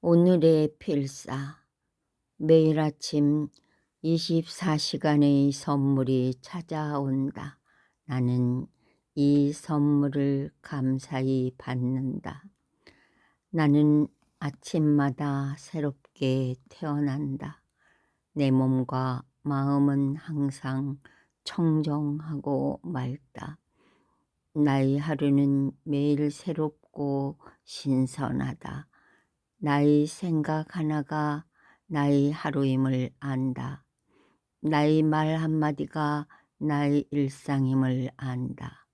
오늘의 필사. 매일 아침 24시간의 선물이 찾아온다. 나는 이 선물을 감사히 받는다. 나는 아침마다 새롭게 태어난다. 내 몸과 마음은 항상 청정하고 맑다. 나의 하루는 매일 새롭고 신선하다. 나의 생각 하나가 나의 하루임을 안다. 나의 말 한마디가 나의 일상임을 안다.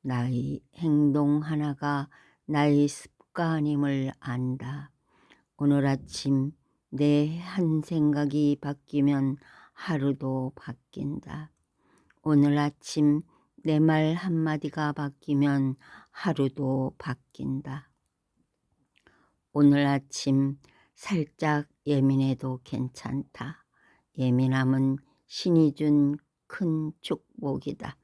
나의 행동 하나가 나의 습관임을 안다. 오늘 아침 내 한 생각이 바뀌면 하루도 바뀐다. 오늘 아침 내 말 한마디가 바뀌면 하루도 바뀐다. 오늘 아침 살짝 예민해도 괜찮다. 예민함은 신이 준 큰 축복이다.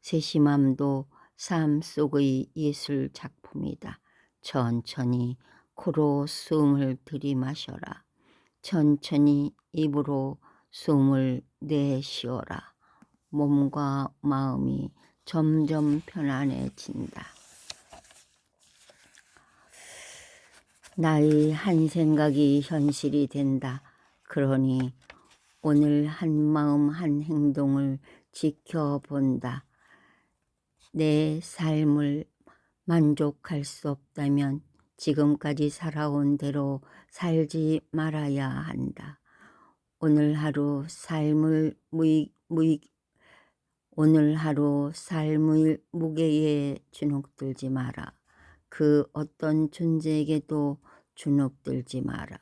세심함도 삶 속의 예술 작품이다. 천천히 코로 숨을 들이마셔라. 천천히 입으로 숨을 내쉬어라. 몸과 마음이 점점 편안해진다. 나의 한 생각이 현실이 된다. 그러니 오늘 한 마음 한 행동을 지켜본다. 내 삶을 만족할 수 없다면 지금까지 살아온 대로 살지 말아야 한다. 오늘 하루 삶의 무게에 주눅들지 마라. 그 어떤 존재에게도 주눅들지 마라.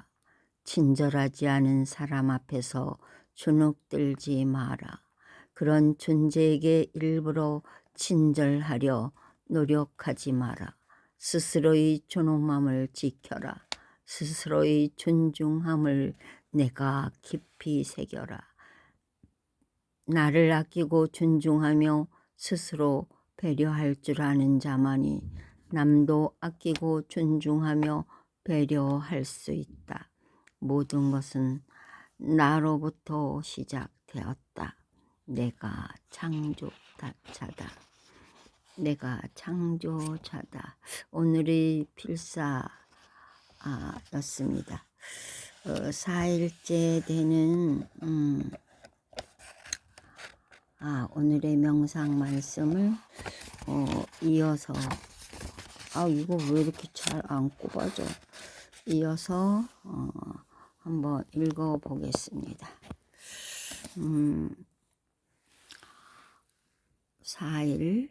친절하지 않은 사람 앞에서 주눅들지 마라. 그런 존재에게 일부러 친절하려 노력하지 마라. 스스로의 존엄함을 지켜라. 스스로의 존중함을 내가 깊이 새겨라. 나를 아끼고 존중하며 스스로 배려할 줄 아는 자만이 남도 아끼고 존중하며 배려할 수 있다. 모든 것은 나로부터 시작되었다. 내가 창조자다. 내가 창조자다. 오늘의 필사였습니다. 4일째 되는 오늘의 명상 말씀을 이어서 이거 왜 이렇게 잘 안 꼽아져? 이어서 한번 읽어 보겠습니다. 4일.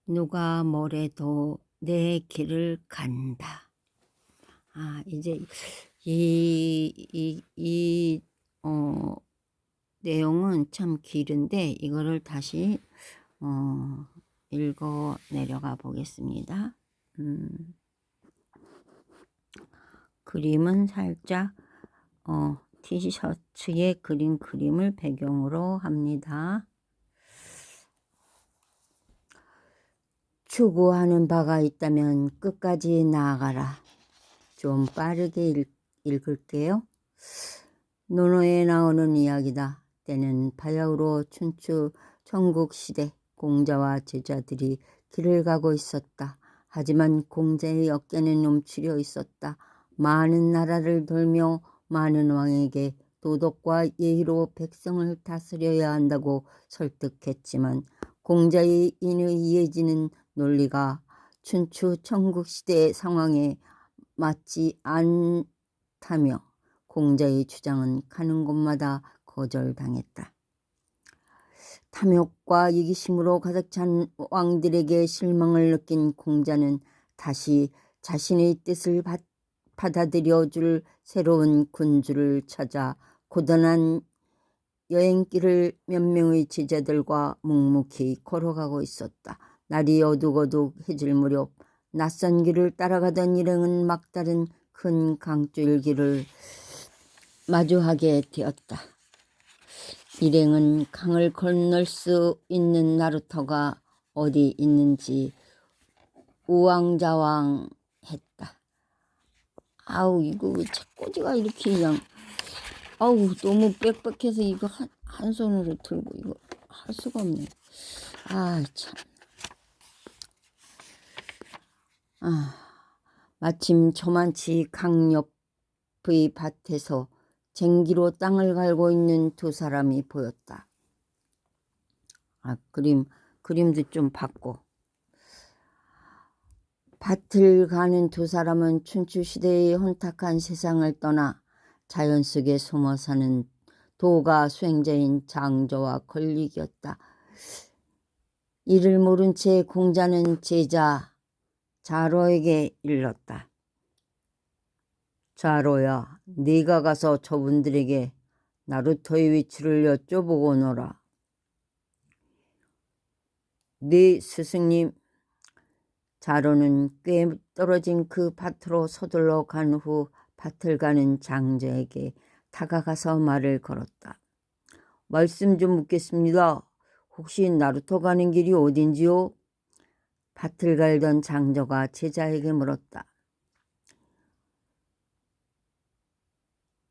누가 뭐래도 내 길을 간다. 이제 이 내용은 참 길은데 이거를 다시 읽어 내려가 보겠습니다. 그림은 살짝 티셔츠에 그린 그림을 배경으로 합니다. 추구하는 바가 있다면 끝까지 나아가라. 좀 빠르게 읽을게요. 논어에 나오는 이야기다. 때는 바야흐로 춘추 전국시대 공자와 제자들이 길을 가고 있었다. 하지만 공자의 어깨는 움츠려 있었다. 많은 나라를 돌며 많은 왕에게 도덕과 예의로 백성을 다스려야 한다고 설득했지만 공자의 인의이해지는 논리가 춘추 전국시대의 상황에 맞지 않다며 공자의 주장은 가는 곳마다 거절당했다. 탐욕과 이기심으로 가득 찬 왕들에게 실망을 느낀 공자는 다시 자신의 뜻을 받아들여줄 새로운 군주를 찾아 고단한 여행길을 몇 명의 제자들과 묵묵히 걸어가고 있었다. 날이 어둑어둑해질 무렵 낯선 길을 따라가던 일행은 막다른 큰 강줄기를 마주하게 되었다. 일행은 강을 건널 수 있는 나루터가 어디 있는지 우왕좌왕했다. 아우 이거 왜 책꽂이가 이렇게 그냥 아우 너무 빽빽해서 이거 한 손으로 들고 이거 할 수가 없네. 아 참. 마침 저만치 강 옆의 밭에서 쟁기로 땅을 갈고 있는 두 사람이 보였다. 그림도 좀 봤고. 밭을 가는 두 사람은 춘추시대의 혼탁한 세상을 떠나 자연 속에 숨어 사는 도가 수행자인 장조와 권릭이었다. 이를 모른 채 공자는 제자 자로에게 일렀다. 자로야, 네가 가서 저분들에게 나루토의 위치를 여쭤보고 오너라. 네 스승님. 자로는 꽤 떨어진 그 밭으로 서둘러 간 후 밭을 가는 장조에게 다가가서 말을 걸었다. 말씀 좀 묻겠습니다. 혹시 나루토 가는 길이 어딘지요? 밭을 갈던 장조가 제자에게 물었다.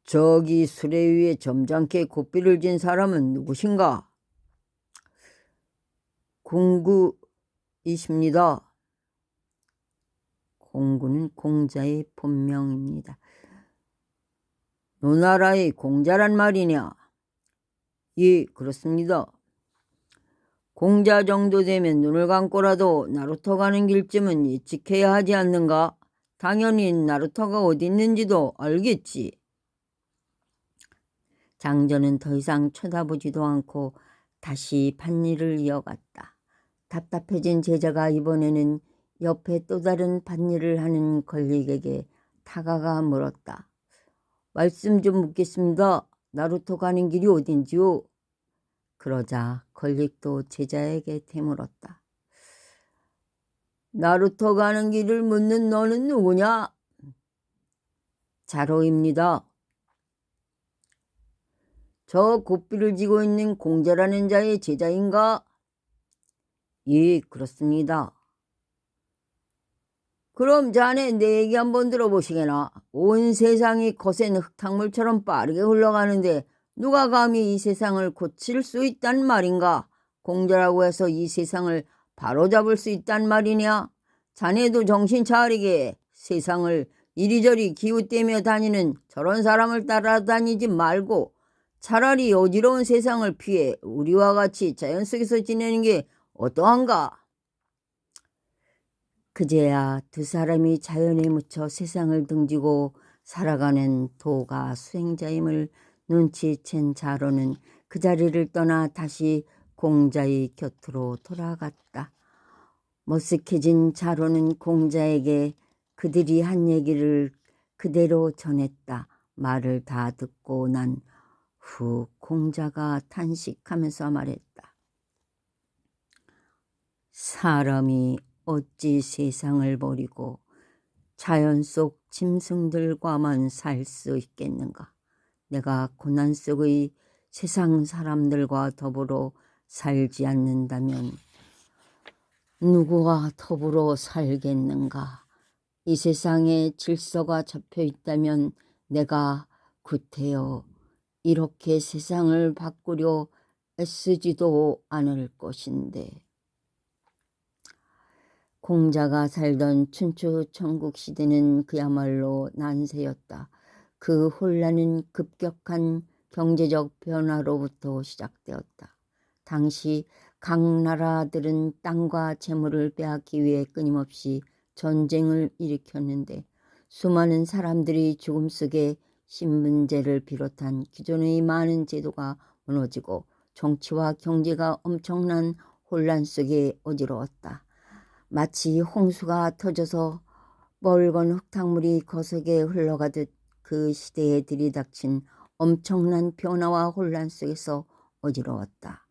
저기 수레 위에 점잖게 고삐를 진 사람은 누구신가? 공구이십니다. 공구는 공자의 본명입니다. 노나라의 공자란 말이냐? 예, 그렇습니다. 공자 정도 되면 눈을 감고라도 나루토 가는 길쯤은 예측해야 하지 않는가? 당연히 나루토가 어디 있는지도 알겠지. 장조는 더 이상 쳐다보지도 않고 다시 밭일을 이어갔다. 답답해진 제자가 이번에는 옆에 또 다른 밭일을 하는 권릭에게 다가가 물었다. 말씀 좀 묻겠습니다. 나루토 가는 길이 어딘지요? 그러자 권릭도 제자에게 되물었다. 나루토 가는 길을 묻는 너는 누구냐? 자로입니다. 저 고삐를 쥐고 있는 공자라는 자의 제자인가? 예, 그렇습니다. 그럼 자네 내 얘기 한번 들어보시게나. 온 세상이 거센 흙탕물처럼 빠르게 흘러가는데 누가 감히 이 세상을 고칠 수 있단 말인가? 공자라고 해서 이 세상을 바로잡을 수 있단 말이냐? 자네도 정신 차리게. 세상을 이리저리 기웃대며 다니는 저런 사람을 따라다니지 말고 차라리 어지러운 세상을 피해 우리와 같이 자연 속에서 지내는 게 어떠한가? 그제야 두 사람이 자연에 묻혀 세상을 등지고 살아가는 도가 수행자임을 눈치챈 자로는 그 자리를 떠나 다시 공자의 곁으로 돌아갔다. 머쓱해진 자로는 공자에게 그들이 한 얘기를 그대로 전했다. 말을 다 듣고 난 후 공자가 탄식하면서 말했다. 사람이 어찌 세상을 버리고 자연 속 짐승들과만 살 수 있겠는가? 내가 고난 속의 세상 사람들과 더불어 살지 않는다면 누구와 더불어 살겠는가? 이 세상에 질서가 잡혀 있다면 내가 구태여 이렇게 세상을 바꾸려 애쓰지도 않을 것인데. 공자가 살던 춘추 천국시대는 그야말로 난세였다. 그 혼란은 급격한 경제적 변화로부터 시작되었다. 당시 각 나라들은 땅과 재물을 빼앗기 위해 끊임없이 전쟁을 일으켰는데 수많은 사람들이 죽음 속에 신분제를 비롯한 기존의 많은 제도가 무너지고 정치와 경제가 엄청난 혼란 속에 어지러웠다. 마치 홍수가 터져서 멀건 흙탕물이 거세게 흘러가듯 그 시대에 들이닥친 엄청난 변화와 혼란 속에서 어지러웠다.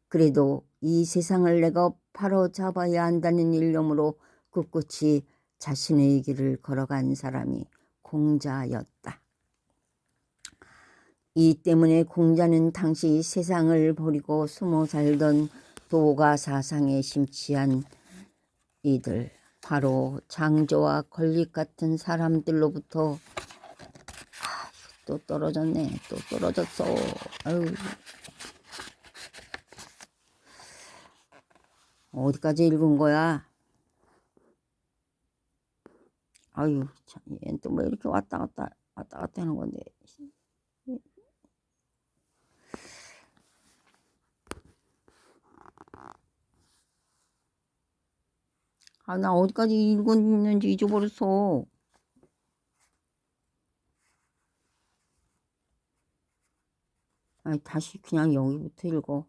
그래도 이 세상을 내가 바로잡아야 한다는 일념으로 꿋꿋이 자신의 길을 걸어간 사람이 공자였다. 이 때문에 공자는 당시 세상을 버리고 숨어 살던 도가 사상에 심취한 이들, 바로 장조와 권릭 같은 사람들로부터 또 떨어졌네. 또 떨어졌어. 아유. 어디까지 읽은 거야? 아유, 참, 얘는 또 뭐 이렇게 왔다 갔다 하는 건데. 아, 나 어디까지 읽었는지 잊어버렸어. 아니, 다시 그냥 여기부터 읽어.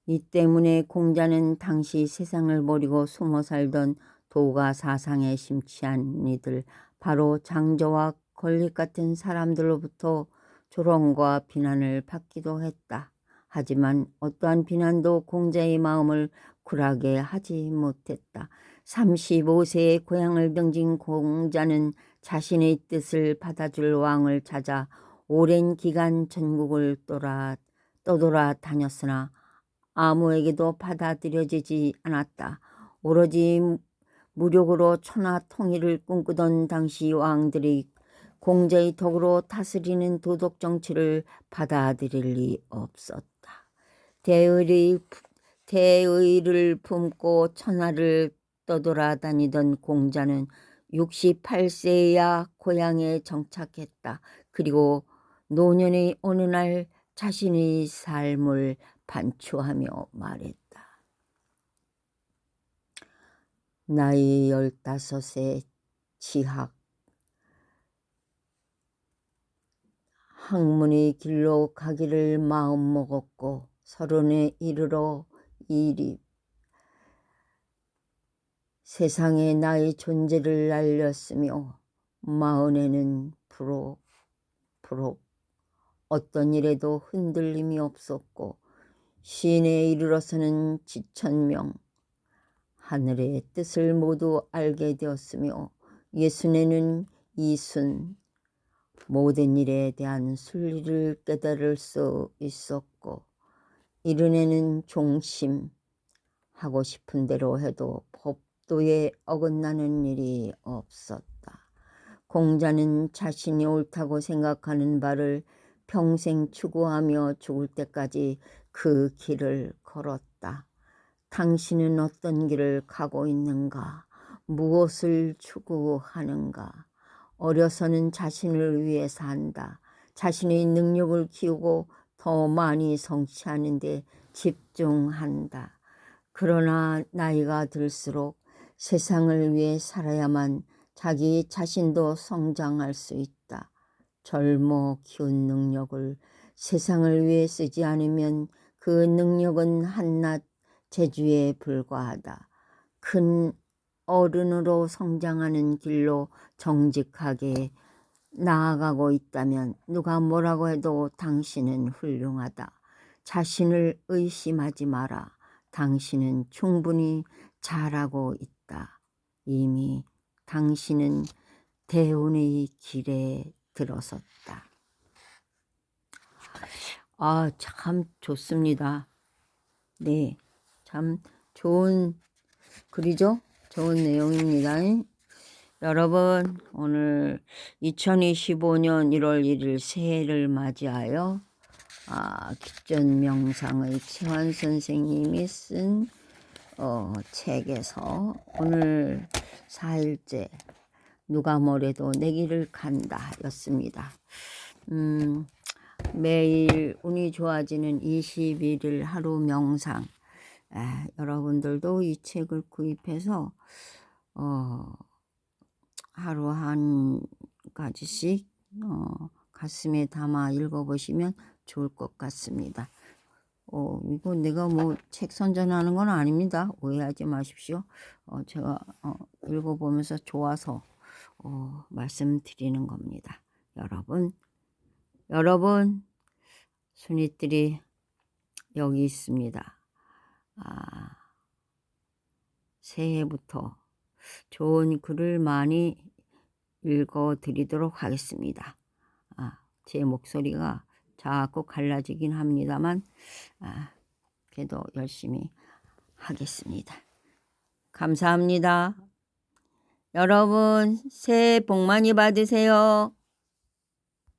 이 때문에 공자는 당시 세상을 버리고 숨어 살던 도가 사상에 심취한 이들, 바로 장저와 걸릿 같은 사람들로부터 조롱과 비난을 받기도 했다. 하지만 어떠한 비난도 공자의 마음을 굴하게 하지 못했다. 35세의 고향을 등진 공자는 자신의 뜻을 받아줄 왕을 찾아 오랜 기간 전국을 떠돌아 다녔으나 아무에게도 받아들여지지 않았다. 오로지 무력으로 천하 통일을 꿈꾸던 당시 왕들이 공자의 덕으로 다스리는 도덕 정치를 받아들일 리 없었다. 대의를 품고 천하를 떠돌아다니던 공자는 68세야 고향에 정착했다. 그리고 노년의 어느 날 자신의 삶을 반추하며 말했다. 나이 15세 지학 학문의 길로 가기를 마음먹었고 30에 이르러 이립 세상에 나의 존재를 알렸으며 40에는 부록 어떤 일에도 흔들림이 없었고 50에 이르러서는 지천명 하늘의 뜻을 모두 알게 되었으며 60에는 이순 모든 일에 대한 순리를 깨달을 수 있었고 70에는 종심 하고 싶은 대로 해도 법도에 어긋나는 일이 없었다. 공자는 자신이 옳다고 생각하는 바를 평생 추구하며 죽을 때까지 그 길을 걸었다. 당신은 어떤 길을 가고 있는가? 무엇을 추구하는가? 어려서는 자신을 위해 산다. 자신의 능력을 키우고 더 많이 성취하는 데 집중한다. 그러나 나이가 들수록 세상을 위해 살아야만 자기 자신도 성장할 수 있다. 젊어 키운 능력을 세상을 위해 쓰지 않으면 그 능력은 한낱 재주에 불과하다. 큰 어른으로 성장하는 길로 정직하게 나아가고 있다면 누가 뭐라고 해도 당신은 훌륭하다. 자신을 의심하지 마라. 당신은 충분히 잘하고 있다. 이미 당신은 대운의 길에 들어섰다. 아, 참 좋습니다. 네, 참 좋은 글이죠? 좋은 내용입니다. 여러분, 오늘 2025년 1월 1일 새해를 맞이하여 기전명상의 최환 선생님이 쓴 책에서 오늘 4일째 누가 뭐래도 내 길을 간다 였습니다. 매일 운이 좋아지는 21일 하루 명상. 여러분들도 이 책을 구입해서 하루 한 가지씩 가슴에 담아 읽어보시면 좋을 것 같습니다. 이거 내가 뭐 책 선전하는 건 아닙니다. 오해하지 마십시오. 제가 읽어보면서 좋아서 말씀드리는 겁니다. 여러분 순위들이 여기 있습니다. 새해부터 좋은 글을 많이 읽어드리도록 하겠습니다. 제 목소리가 자꾸 갈라지긴 합니다만 그래도 열심히 하겠습니다. 감사합니다. 여러분, 새해 복 많이 받으세요.